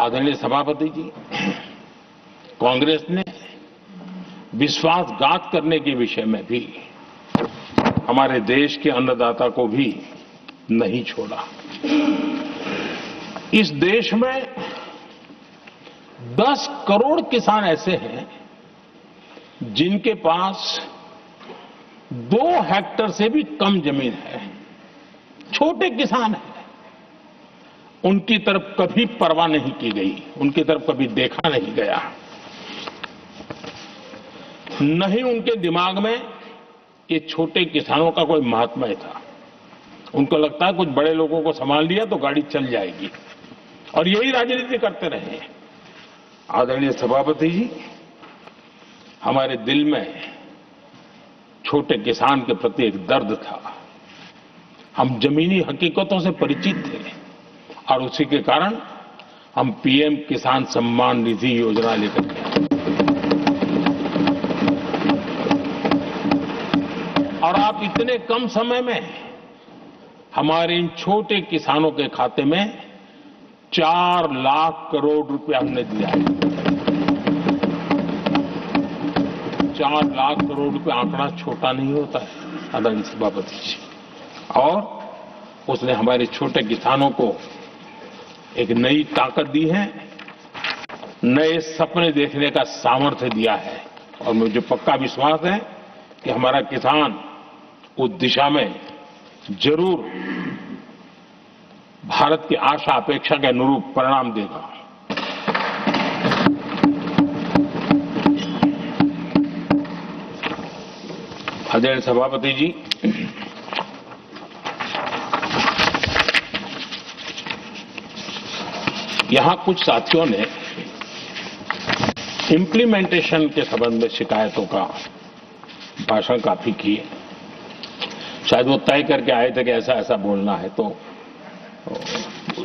आदरणीय सभापति जी, कांग्रेस ने विश्वासघात करने के विषय में भी हमारे देश के अन्नदाता को भी नहीं छोड़ा। इस देश में 10 करोड़ किसान ऐसे हैं जिनके पास 2 हेक्टेयर से भी कम जमीन है, छोटे किसान हैं। उनकी तरफ कभी परवाह नहीं की गई, उनकी तरफ कभी देखा नहीं गया, नहीं उनके दिमाग में ये छोटे किसानों का कोई महात्म्य था। उनको लगता है कुछ बड़े लोगों को संभाल लिया तो गाड़ी चल जाएगी, और यही राजनीति करते रहे। आदरणीय सभापति जी, हमारे दिल में छोटे किसान के प्रति एक दर्द था। हम जमीनी हकीकतों से परिचित थे और उसी के कारण हम पीएम किसान सम्मान निधि योजना लेकर के आए। और आप इतने कम समय में हमारे इन छोटे किसानों के खाते में 4 लाख करोड़ रुपया हमने दिया है। 4 लाख करोड़ रुपया आंकड़ा छोटा नहीं होता है आदरणीय सभापति जी। और उसने हमारे छोटे किसानों को एक नई ताकत दी है, नए सपने देखने का सामर्थ्य दिया है। और मुझे पक्का विश्वास है कि हमारा किसान उस दिशा में जरूर भारत की आशा अपेक्षा के अनुरूप परिणाम देगा। आदरणीय सभापति जी, यहां कुछ साथियों ने इंप्लीमेंटेशन के संबंध में शिकायतों का भाषण काफी किए। शायद वो तय करके आए थे कि ऐसा ऐसा बोलना है, तो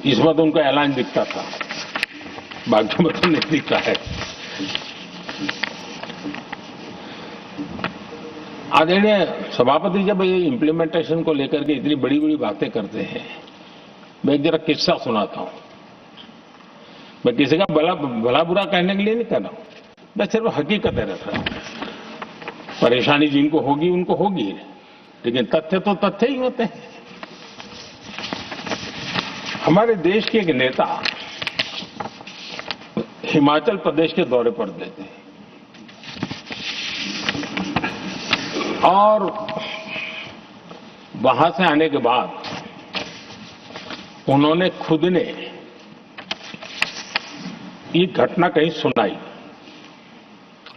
इसमें तो उनका ऐलान दिखता था, बाकी में तो नहीं दिखता है। आदरणीय सभापति, जब ये इंप्लीमेंटेशन को लेकर के इतनी बड़ी बड़ी बातें करते हैं, मैं एक जरा किस्सा सुनाता हूं। मैं किसी का भला बुरा कहने के लिए नहीं कर रहा हूं, मैं सिर्फ हकीकतें रख रहा हूं। परेशानी जिनको होगी उनको होगी, लेकिन तथ्य तो तथ्य ही होते हैं। हमारे देश के एक नेता हिमाचल प्रदेश के दौरे पर गए थे और वहां से आने के बाद उन्होंने खुद ने ये घटना कहीं सुनाई,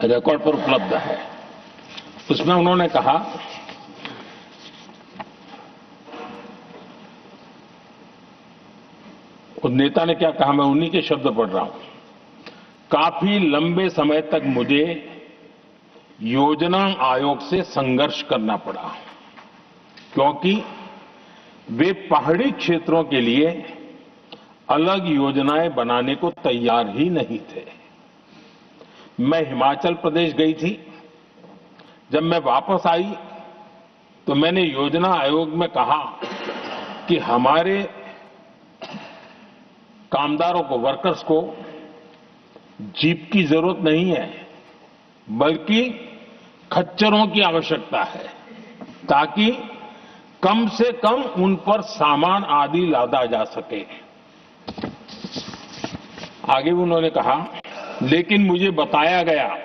रिकॉर्ड पर उपलब्ध है। उसमें उन्होंने कहा, उस नेता ने क्या कहा, मैं उन्हीं के शब्द पढ़ रहा हूं। काफी लंबे समय तक मुझे योजना आयोग से संघर्ष करना पड़ा, क्योंकि वे पहाड़ी क्षेत्रों के लिए अलग योजनाएं बनाने को तैयार ही नहीं थे। मैं हिमाचल प्रदेश गई थी, जब मैं वापस आई तो मैंने योजना आयोग में कहा कि हमारे कामदारों को, वर्कर्स को जीप की जरूरत नहीं है, बल्कि खच्चरों की आवश्यकता है, ताकि कम से कम उन पर सामान आदि लादा जा सके। आगे उन्होंने कहा, लेकिन मुझे बताया गया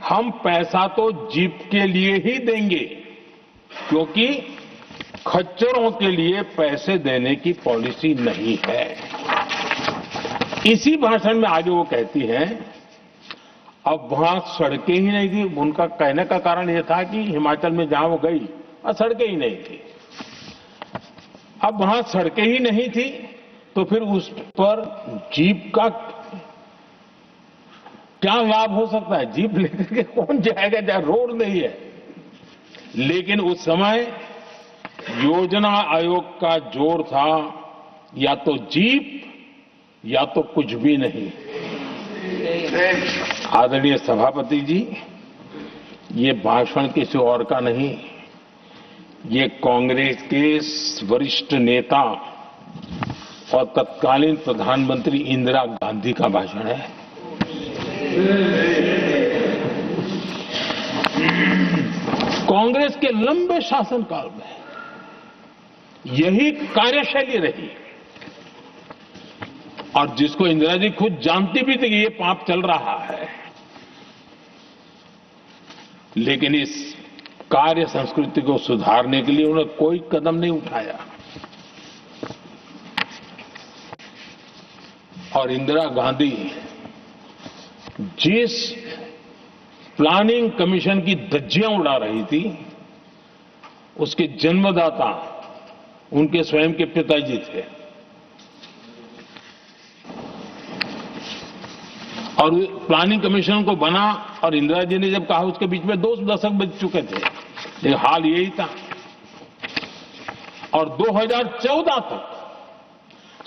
हम पैसा तो जीप के लिए ही देंगे, क्योंकि खच्चरों के लिए पैसे देने की पॉलिसी नहीं है। इसी भाषण में आगे वो कहती है, अब वहां सड़कें ही नहीं थी। उनका कहने का कारण यह था कि हिमाचल में जहां वो गई वहां सड़कें ही नहीं थी। अब वहां सड़कें ही नहीं थी तो फिर उस पर जीप का क्या लाभ हो सकता है? जीप लेकर के कौन जाएगा जहां रोड नहीं है? लेकिन उस समय योजना आयोग का जोर था या तो जीप या तो कुछ भी नहीं। आदरणीय सभापति जी, ये भाषण किसी और का नहीं, ये कांग्रेस के वरिष्ठ नेता और तत्कालीन प्रधानमंत्री इंदिरा गांधी का भाषण है। कांग्रेस के लंबे शासनकाल में यही कार्यशैली रही और जिसको इंदिरा जी खुद जानती भी थी कि ये पाप चल रहा है, लेकिन इस कार्य संस्कृति को सुधारने के लिए उन्होंने कोई कदम नहीं उठाया। और इंदिरा गांधी जिस प्लानिंग कमीशन की धज्जियां उड़ा रही थी, उसके जन्मदाता उनके स्वयं के पिताजी थे। और प्लानिंग कमीशन को बना और इंदिरा जी ने जब कहा, उसके बीच में 2 दशक बज चुके थे, लेकिन हाल यही था। और 2014 तक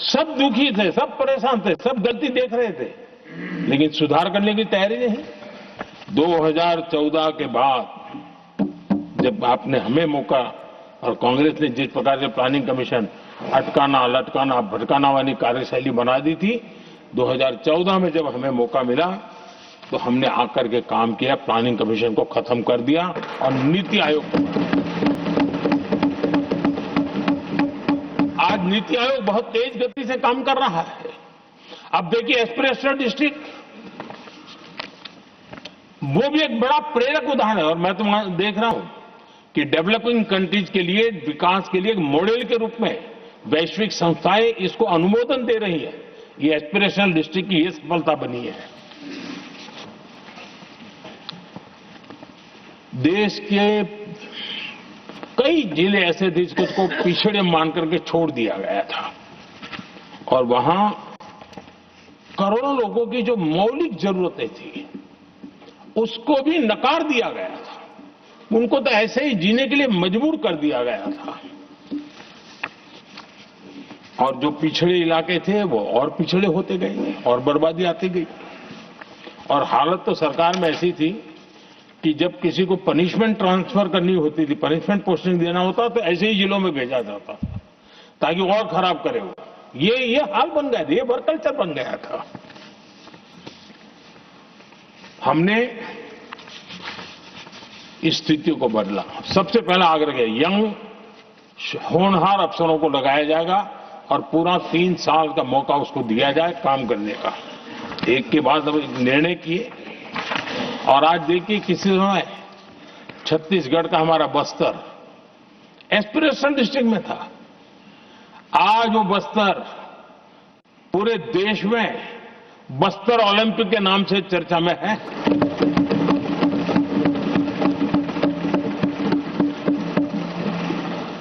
सब दुखी थे, सब परेशान थे, सब गलती देख रहे थे, लेकिन सुधार करने की तैयारी नहीं। 2014 के बाद जब आपने हमें मौका और कांग्रेस ने जिस प्रकार से प्लानिंग कमीशन अटकाना, लटकाना, भटकाना वाली कार्यशैली बना दी थी, 2014 में जब हमें मौका मिला तो हमने आकर के काम किया, प्लानिंग कमीशन को खत्म कर दिया और नीति आयोग को बनाया। आज नीति आयोग बहुत तेज गति से काम कर रहा है। अब देखिए एस्पिरेशनल डिस्ट्रिक्ट, वो भी एक बड़ा प्रेरक उदाहरण है। और मैं तो देख रहा हूं कि डेवलपिंग कंट्रीज के लिए, विकास के लिए एक मॉडल के रूप में वैश्विक संस्थाएं इसको अनुमोदन दे रही है। ये एस्पिरेशनल डिस्ट्रिक्ट की ये सफलता बनी है। देश के कई जिले ऐसे थे जिसको पिछड़े मान करके छोड़ दिया गया था और वहां करोड़ों लोगों की जो मौलिक जरूरतें थी उसको भी नकार दिया गया था। उनको तो ऐसे ही जीने के लिए मजबूर कर दिया गया था। और जो पिछड़े इलाके थे वो और पिछड़े होते गए और बर्बादी आती गई। और हालत तो सरकार में ऐसी थी कि जब किसी को पनिशमेंट ट्रांसफर करनी होती थी, पनिशमेंट पोस्टिंग देना होता, तो ऐसे ही जिलों में भेजा जाता था ताकि और खराब करे वो। ये हाल बन गया था, ये वर्क कल्चर बन गया था। हमने इस स्थिति को बदला। सबसे पहला आग्रह किया, यंग होनहार अफसरों को लगाया जाएगा और पूरा 3 साल का मौका उसको दिया जाए काम करने का। एक के बाद निर्णय किए। और आज देखिए किसी समय छत्तीसगढ़ का हमारा बस्तर एस्पिरेशनल डिस्ट्रिक्ट में था, आज वो बस्तर पूरे देश में बस्तर ओलंपिक के नाम से चर्चा में है।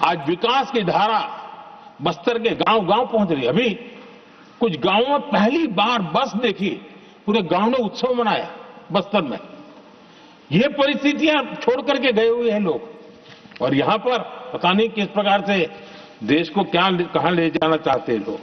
आज विकास की धारा बस्तर के गांव-गांव पहुंच रही है। अभी कुछ गांवों में पहली बार बस देखी, पूरे गांव ने उत्सव मनाया बस्तर में। ये परिस्थितियां छोड़ करके गए हुए हैं लोग और यहां पर पता नहीं किस प्रकार से देश को कहां ले जाना चाहते हैं लोग।